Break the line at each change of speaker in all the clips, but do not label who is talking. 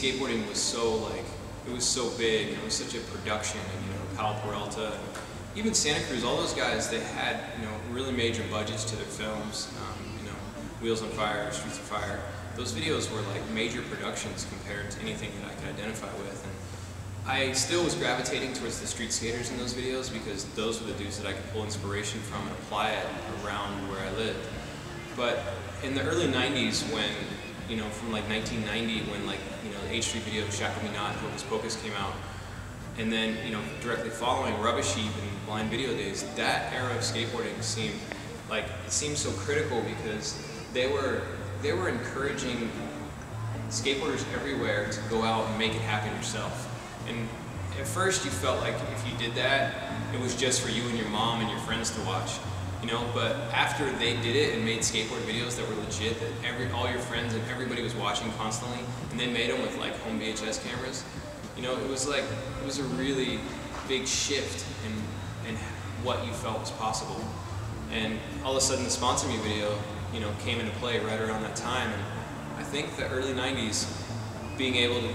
skateboarding was so like, it was so big, and it was such a production, and Pal Peralta, and even Santa Cruz, all those guys, they had really major budgets to their films. Wheels on Fire, Streets of Fire. Those videos were like major productions compared to anything that I could identify with. And I still was gravitating towards the street skaters in those videos because those were the dudes that I could pull inspiration from and apply it around where I lived. But in the early 90s when, from like 1990 when like, the H Street video, Shackle Me Not, Hocus Pocus came out, and then, directly following Rubbish Heap and Blind Video Days, that era of skateboarding seemed so critical because they were encouraging skateboarders everywhere to go out and make it happen yourself. And at first you felt like if you did that, it was just for you and your mom and your friends to watch. But after they did it and made skateboard videos that were legit, that all your friends and everybody was watching constantly, and they made them with like home VHS cameras, it was a really big shift in what you felt was possible. And all of a sudden the Sponsor Me video, came into play right around that time. And I think the early 90s, being able to,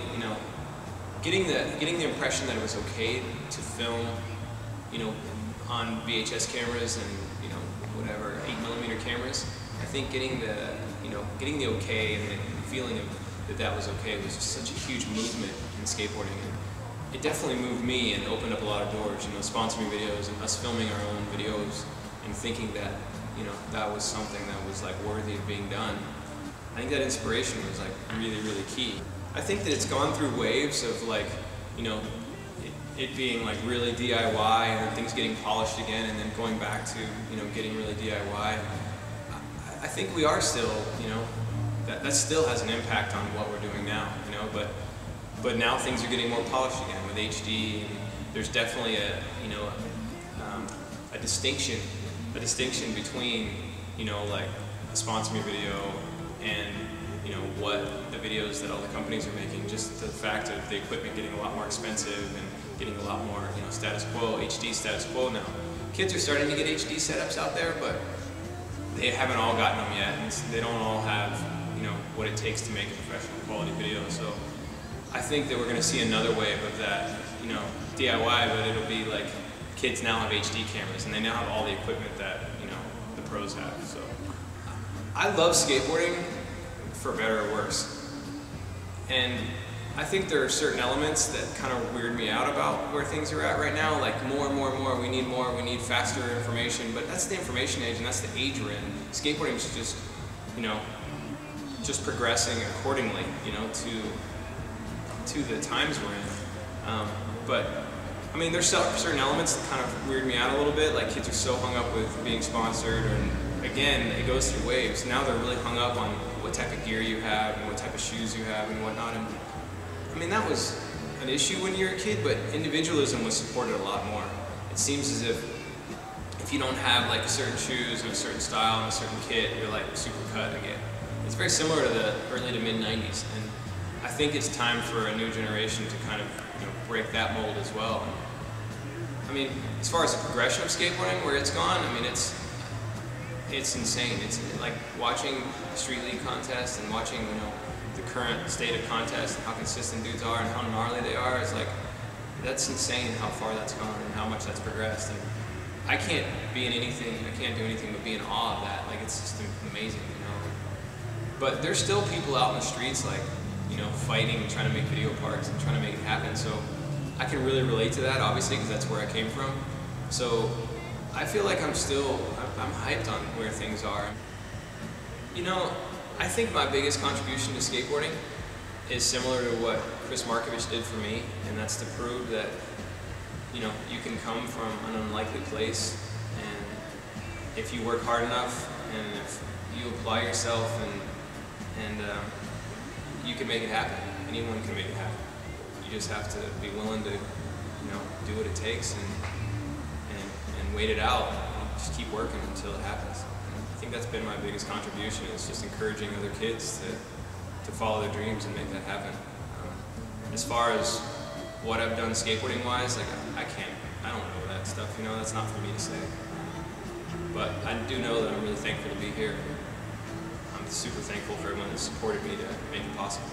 getting the impression that it was okay to film, on VHS cameras and, whatever, 8mm cameras. I think getting the okay and the feeling of that was okay was just such a huge movement in skateboarding. And it definitely moved me and opened up a lot of doors, Sponsor Me videos and us filming our own videos and thinking that, that was something that was like worthy of being done. I think that inspiration was like really, really key. I think that it's gone through waves of like, it being like really DIY and then things getting polished again and then going back to, getting really DIY. I think we are still, that still has an impact on what we're doing now, but now things are getting more polished again with HD, and there's definitely a distinction between, like a Sponsor Me video and, what the videos that all the companies are making. Just the fact of the equipment getting a lot more expensive and getting a lot more, status quo, HD status quo now. Kids are starting to get HD setups out there, but they haven't all gotten them yet, and they don't all have, what it takes to make a professional quality video. So I think that we're going to see another wave of that, DIY, but it'll be like kids now have HD cameras and they now have all the equipment that, the pros have. So I love skateboarding for better or worse. And I think there are certain elements that kind of weird me out about where things are at right now, like more, we need faster information, but that's the information age and that's the age we're in. Skateboarding is just, just progressing accordingly, to the times we're in. But I mean, there's certain elements that kind of weird me out a little bit, like kids are so hung up with being sponsored, and again, it goes through waves. Now they're really hung up on what type of gear you have and what type of shoes you have and whatnot. And I mean, that was an issue when you were a kid, but individualism was supported a lot more. It seems as if you don't have like certain shoes and a certain style and a certain kit, you're like super cut again. It's very similar to the early to mid 90s, and I think it's time for a new generation to kind of break that mold as well. And, I mean, as far as the progression of skateboarding, where it's gone, I mean, it's insane. It's like watching Street League contests and watching, the current state of contests and how consistent dudes are and how gnarly they are. It's like, that's insane how far that's gone and how much that's progressed. And I can't do anything but be in awe of that. Like, it's just amazing, But there's still people out in the streets, like, fighting and trying to make video parts and trying to make it happen. So I can really relate to that, obviously, because that's where I came from. So I feel like I'm hyped on where things are. I think my biggest contribution to skateboarding is similar to what Chris Markovich did for me, and that's to prove that, you can come from an unlikely place, and if you work hard enough, and if you apply yourself, and you can make it happen. Anyone can make it happen. You just have to be willing to, do what it takes and wait it out. And just keep working until it happens. And I think that's been my biggest contribution. Is just encouraging other kids to follow their dreams and make that happen. As far as what I've done skateboarding-wise, like I don't know that stuff. That's not for me to say. But I do know that I'm really thankful to be here. I'm super thankful for everyone that supported me to make it possible.